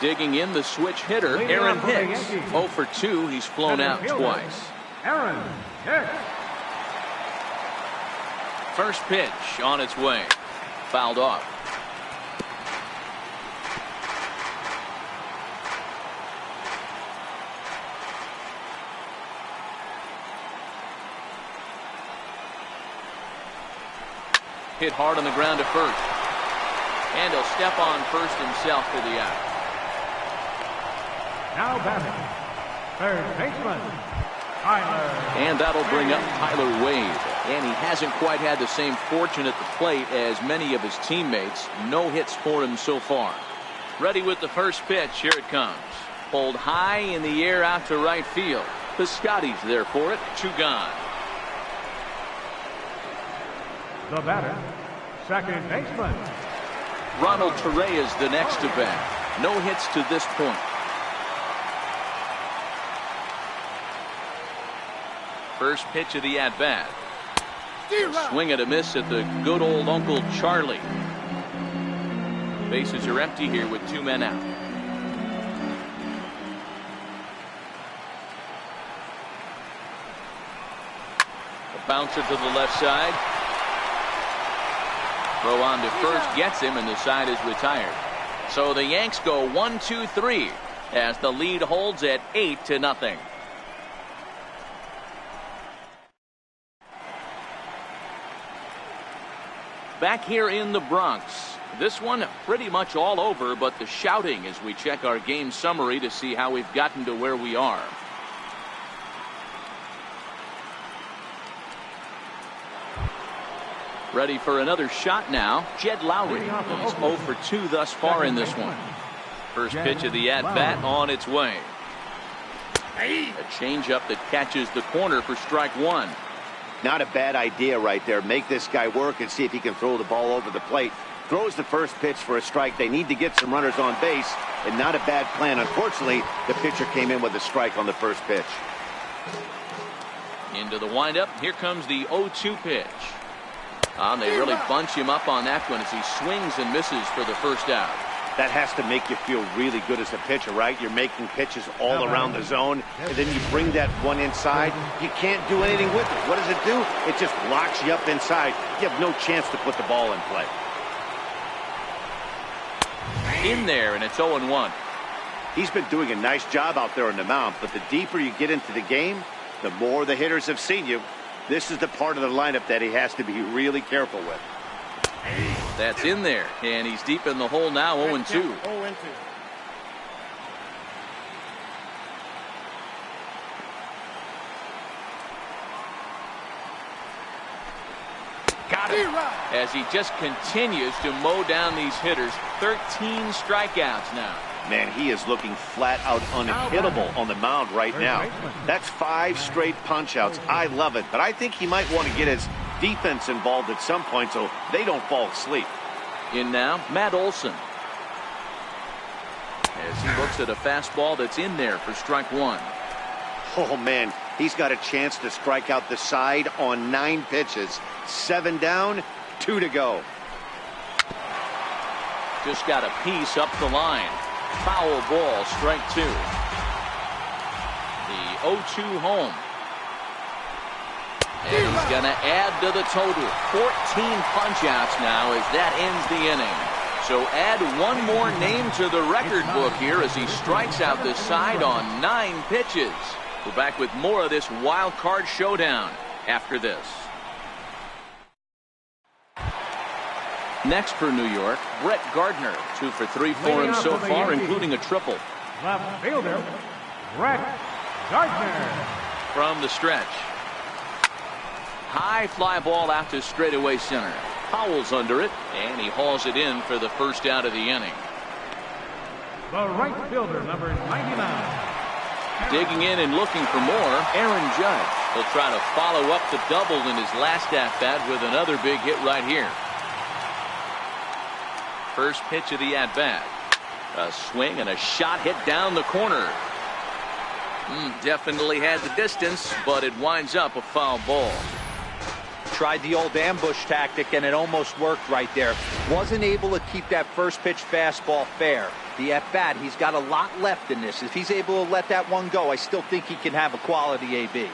Digging in, the switch hitter, Aaron Hicks. 0 for 2. He's flown out twice. Aaron Hicks. First pitch on its way. Fouled off. Hit hard on the ground to first. And he'll step on first himself for the out. Now batting, third baseman, Tyler. And that'll bring up Tyler Wade. And he hasn't quite had the same fortune at the plate as many of his teammates. No hits for him so far. Ready with the first pitch. Here it comes. Pulled high in the air out to right field. Piscotty's there for it. 2 gone. The batter, second baseman, Ronald Torre is the next to bat. No hits to this point. First pitch of the at-bat. Swing and a miss at the good old Uncle Charlie. Bases are empty here with 2 men out. A bouncer to the left side. Throw on to first gets him, and the side is retired. So the Yanks go 1-2-3 as the lead holds at 8-0. Back here in the Bronx. This one pretty much all over, but the shouting as we check our game summary to see how we've gotten to where we are. Ready for another shot now. Jed Lowry. He's 0 for 2 thus far in this one. First pitch of the at-bat on its way. A changeup that catches the corner for strike 1. Not a bad idea right there. Make this guy work and see if he can throw the ball over the plate. Throws the first pitch for a strike. They need to get some runners on base, and not a bad plan. Unfortunately, the pitcher came in with a strike on the first pitch. Into the windup. Here comes the 0-2 pitch. They really bunch him up on that one as he swings and misses for the first out. That has to make you feel really good as a pitcher, right? You're making pitches all around the zone, and then you bring that one inside. You can't do anything with it. What does it do? It just locks you up inside. You have no chance to put the ball in play. In there, and it's 0-1. He's been doing a nice job out there on the mound, but the deeper you get into the game, the more the hitters have seen you. This is the part of the lineup that he has to be really careful with. That's in there, and he's deep in the hole now. 0-2. 0-2. Got it. As he just continues to mow down these hitters. 13 strikeouts now. Man, he is looking flat out unhittable on the mound right now. That's 5 straight punch-outs. I love it, but I think he might want to get his defense involved at some point so they don't fall asleep. In now, Matt Olson. As he looks at a fastball that's in there for strike 1. Oh, man, he's got a chance to strike out the side on 9 pitches. 7 down, 2 to go. Just got a piece up the line. Foul ball, strike 2. The 0-2 home. And he's going to add to the total. 14 punch-outs now as that ends the inning. So add one more name to the record book here as he strikes out the side on 9 pitches. We're back with more of this wild card showdown after this. Next for New York, Brett Gardner. 2 for 3 for him so far, including a triple. Left fielder, Brett Gardner. From the stretch. High fly ball out to straightaway center. Powell's under it, and he hauls it in for the first out of the inning. The right fielder, number 99. Digging in and looking for more, Aaron Judge. He'll try to follow up the double in his last at-bat with another big hit right here. First pitch of the at-bat. A swing and a shot hit down the corner. Definitely had the distance, but it winds up a foul ball. Tried the old ambush tactic, and it almost worked right there. Wasn't able to keep that first pitch fastball fair. The at-bat, he's got a lot left in this. If he's able to let that one go, I still think he can have a quality AB.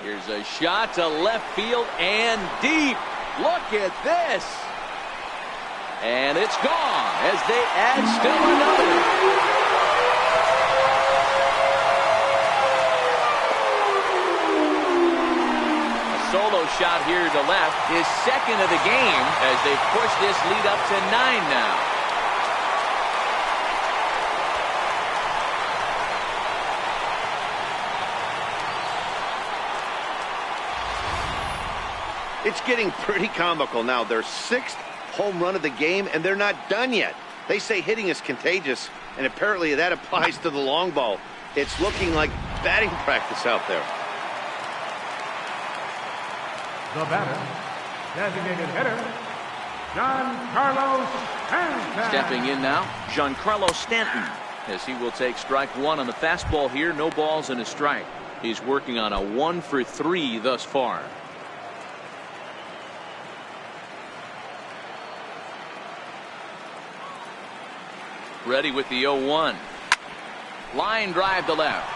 Here's a shot to left field and deep. Look at this. And it's gone as they add still another. Solo shot here to left, his second of the game as they push this lead up to 9 now. It's getting pretty comical now. Their 6th home run of the game, and they're not done yet. They say hitting is contagious, and apparently that applies to the long ball. It's looking like batting practice out there. The batter, designated hitter, Giancarlo Stanton. Stepping in now, Giancarlo Stanton, as he will take strike 1 on the fastball here. No balls and a strike. He's working on a 1 for 3 thus far. Ready with the 0-1. Line drive to left.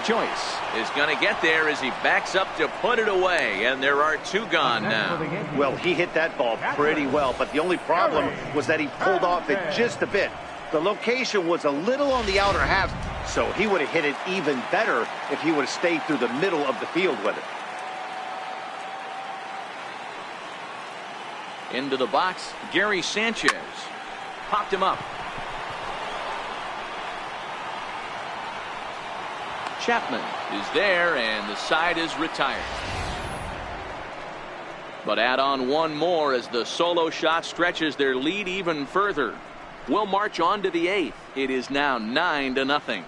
Joyce is going to get there as he backs up to put it away, and there are 2 gone now. Well, he hit that ball pretty well, but the only problem was that he pulled off it just a bit. The location was a little on the outer half, so he would have hit it even better if he would have stayed through the middle of the field with it. Into the box, Gary Sanchez. Popped him up. Chapman is there, and the side is retired. But add on one more as the solo shot stretches their lead even further. We'll march on to the 8th. It is now 9-0.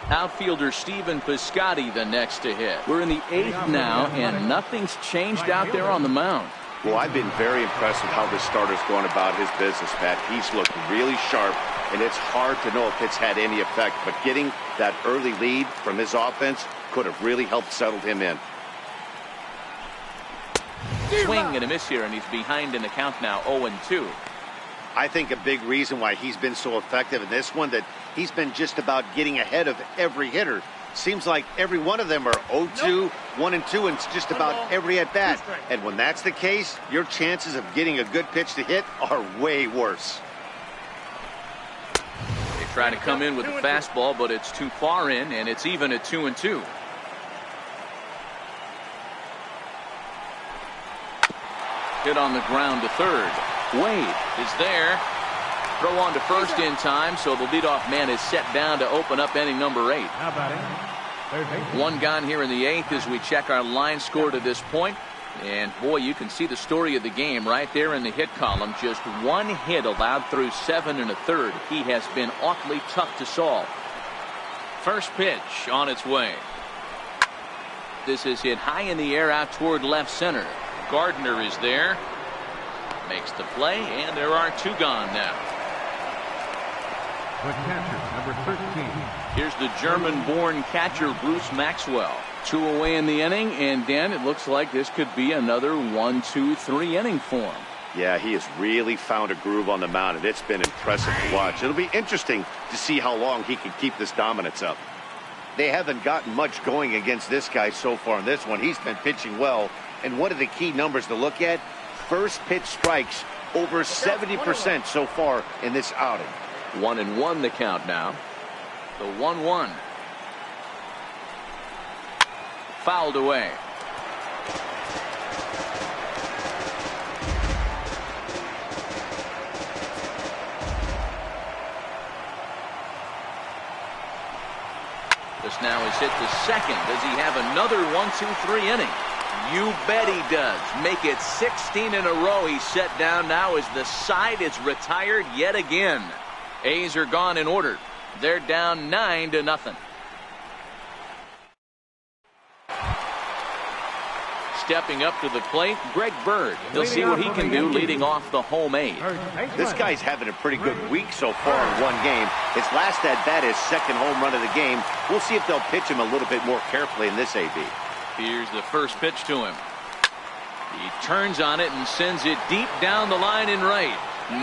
Outfielder Stephen Piscotty the next to hit. We're in the 8th now, and nothing's changed out there on the mound. Well, I've been very impressed with how this starter's going about his business, Matt. He's looked really sharp, and it's hard to know if it's had any effect, but getting that early lead from his offense could have really helped settle him in. Swing and a miss here, and he's behind in the count now, 0-2. I think a big reason why he's been so effective in this one, that he's been just about getting ahead of every hitter. Seems like every one of them are 0-2, 1-2, and it's just about every at-bat. And when that's the case, your chances of getting a good pitch to hit are way worse. They try to come in with the fastball, but it's too far in, and it's even at 2-2. Hit on the ground to third. Wade is there. Throw on to first in time, so the leadoff man is set down to open up inning number 8. Now batting, third base. 1 gone here in the 8th as we check our line score to this point. And boy, you can see the story of the game right there in the hit column. Just one hit allowed through 7 1/3. He has been awfully tough to solve. First pitch on its way. This is hit high in the air out toward left center. Gardner is there. Makes the play, and there are 2 gone now. The catcher, number 13. Here's the German-born catcher, Bruce Maxwell. 2 away in the inning, and Dan, it looks like this could be another 1, 2, 3 inning for him. Yeah, he has really found a groove on the mound, and it's been impressive to watch. It'll be interesting to see how long he can keep this dominance up. They haven't gotten much going against this guy so far in this one. He's been pitching well, and one of the key numbers to look at, first pitch strikes, over 70% so far in this outing. 1-1 the count now. The 1-1. Fouled away. This now is hit to second. Does he have another 1, 2, 3 inning? You bet he does. Make it 16 in a row. He's set down now as the side is retired yet again. A's are gone in order. They're down 9-0. Stepping up to the plate, Greg Bird. He'll see what he can do leading off the home A's. This guy's having a pretty good week so far in one game. His last at bat is second home run of the game. We'll see if they'll pitch him a little bit more carefully in this AB. Here's the first pitch to him. He turns on it and sends it deep down the line in right.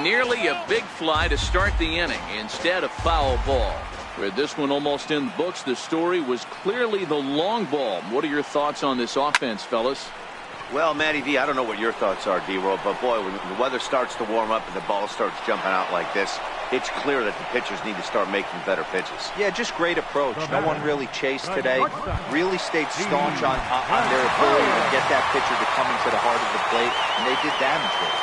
Nearly a big fly to start the inning. Instead, a foul ball. With this one almost in the books, the story was clearly the long ball. What are your thoughts on this offense, fellas? Well, Matty V, I don't know what your thoughts are, D-Roll, but boy, when the weather starts to warm up and the ball starts jumping out like this, it's clear that the pitchers need to start making better pitches. Yeah, just great approach. No one really chased today. Really stayed staunch on their ability to get that pitcher to come into the heart of the plate, and they did damage there.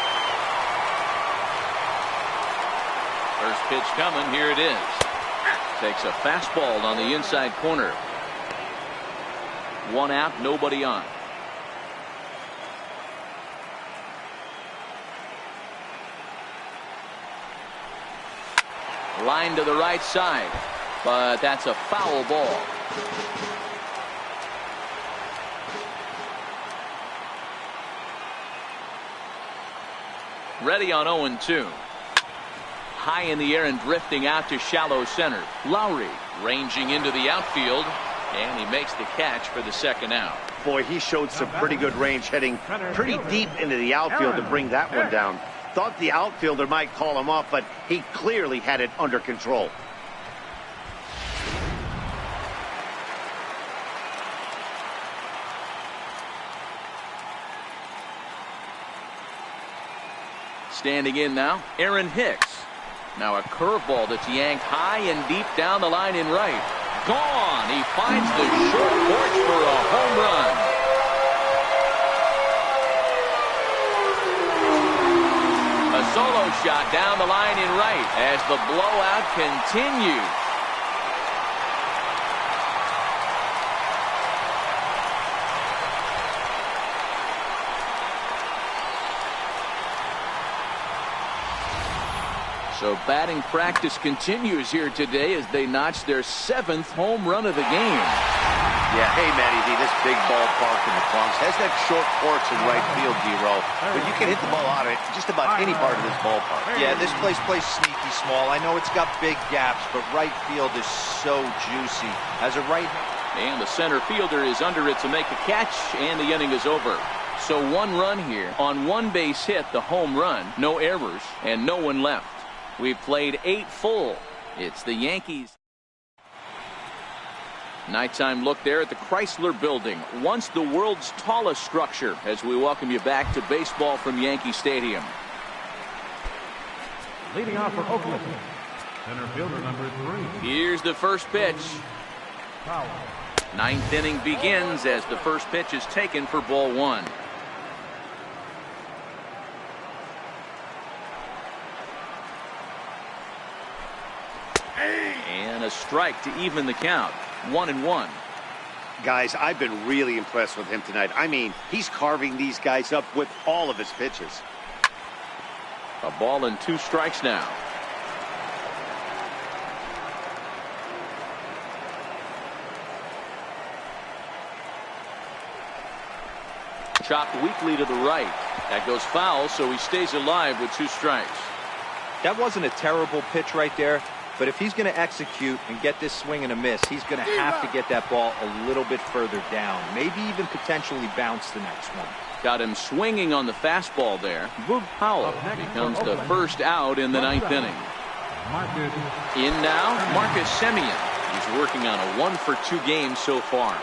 First pitch coming. Here it is. Takes a fastball on the inside corner. 1 out, nobody on. Line to the right side, but that's a foul ball. Ready on 0-2. High in the air and drifting out to shallow center. Lowry ranging into the outfield, and he makes the catch for the second out. Boy, he showed some pretty good range heading pretty deep into the outfield to bring that one down. Thought the outfielder might call him off, but he clearly had it under control. Standing in now, Aaron Hicks. Now a curveball that's yanked high and deep down the line in right. Gone. He finds the short porch for a home run. A solo shot down the line in right as the blowout continues. So batting practice continues here today as they notch their 7th home run of the game. Yeah, hey, Matty V, this big ballpark in the Bronx has that short porch in right field, D-Roll, but you can hit the ball out of it just about any part of this ballpark. Yeah, this place plays sneaky small. I know it's got big gaps, but right field is so juicy. As a right... And the center fielder is under it to make the catch, and the inning is over. So 1 run here on 1 base hit, the home run, no errors, and no one left. We've played 8 full. It's the Yankees. Nighttime look there at the Chrysler Building, once the world's tallest structure, as we welcome you back to baseball from Yankee Stadium. Leading off for Oakland, center fielder number 3. Here's the first pitch. Foul. 9th inning begins as the first pitch is taken for ball 1. And a strike to even the count. 1-1. Guys, I've been really impressed with him tonight. I mean, he's carving these guys up with all of his pitches. A ball and 2 strikes now. Chopped weakly to the right. That goes foul, so he stays alive with 2 strikes. That wasn't a terrible pitch right there, but if he's going to execute and get this swing and a miss, he's going to have to get that ball a little bit further down, maybe even potentially bounce the next one. Got him swinging on the fastball there. Boog Powell becomes the first out in the 9th inning. In now, Marcus Semien. He's working on a 1-for-2 game so far.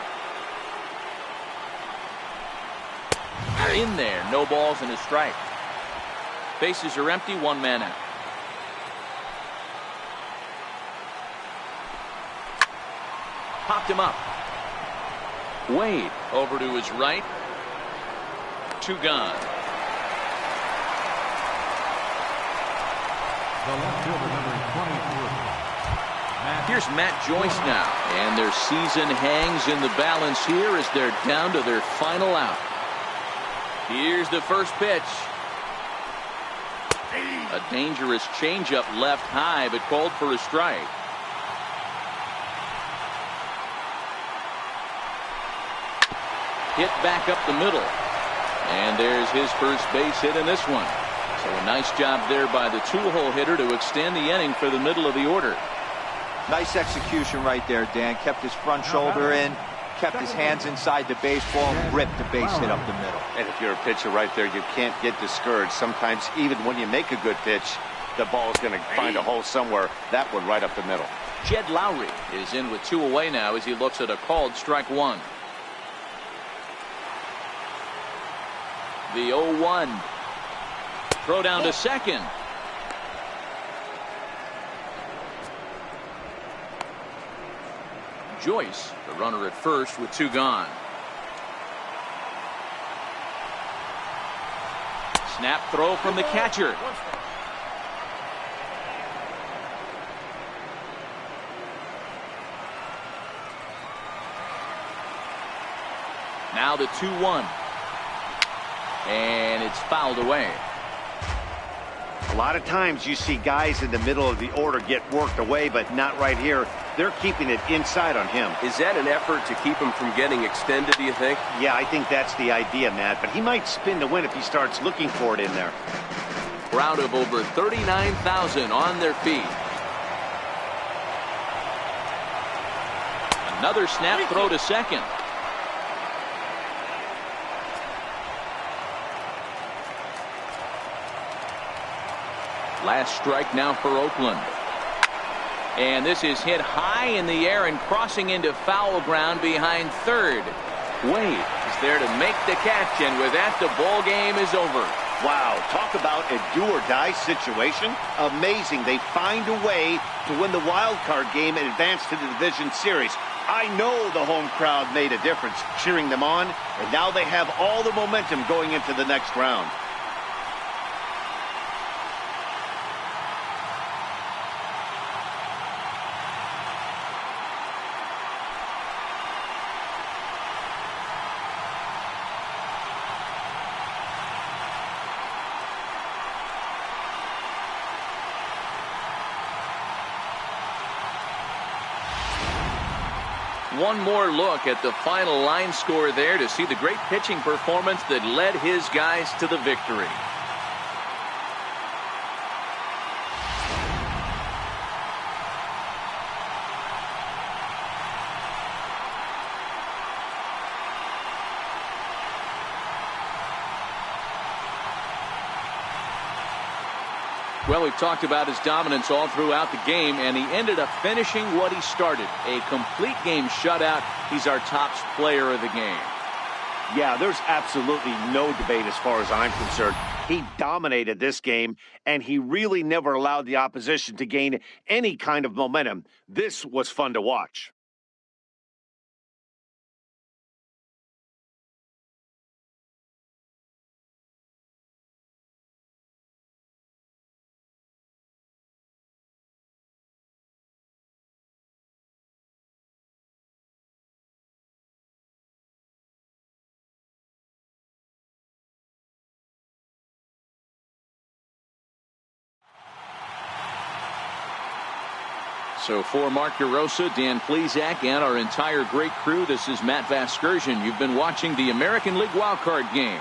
In there, no balls and a strike. Bases are empty, 1 man out. Popped him up. Wade over to his right. 2 gone. The left fielder, number 23. Here's Matt Joyce now, and their season hangs in the balance here as they're down to their final out. Here's the first pitch. A dangerous changeup left high, but called for a strike. Hit back up the middle. And there's his first base hit in this one. So a nice job there by the 2-hole hitter to extend the inning for the middle of the order. Nice execution right there, Dan. Kept his front shoulder in, kept his hands inside the baseball, and ripped the base hit up the middle. And if you're a pitcher right there, you can't get discouraged. Sometimes even when you make a good pitch, the ball is going to find a hole somewhere. That one right up the middle. Jed Lowry is in with 2 away now as he looks at a called strike 1. The 0-1. Throw down to second. Joyce, the runner at first with 2 gone. Snap throw from the catcher. Now the 2-1. And it's fouled away. A lot of times you see guys in the middle of the order get worked away, but not right here. They're keeping it inside on him. Is that an effort to keep him from getting extended, do you think? Yeah, I think that's the idea, Matt. But he might spin to win if he starts looking for it in there. Crowd of over 39,000 on their feet. Another snap throw to second. Last strike now for Oakland. And this is hit high in the air and crossing into foul ground behind third. Wade is there to make the catch, and with that, the ball game is over. Wow, talk about a do-or-die situation. Amazing. They find a way to win the wild card game and advance to the division series. I know the home crowd made a difference, cheering them on, and now they have all the momentum going into the next round. One more look at the final line score there to see the great pitching performance that led his guys to the victory. Well, we've talked about his dominance all throughout the game, and he ended up finishing what he started. A complete game shutout. He's our top player of the game. Yeah, there's absolutely no debate as far as I'm concerned. He dominated this game, and he really never allowed the opposition to gain any kind of momentum. This was fun to watch. So for Mark DeRosa, Dan Plesac, and our entire great crew, this is Matt Vasgersian. You've been watching the American League Wildcard Game.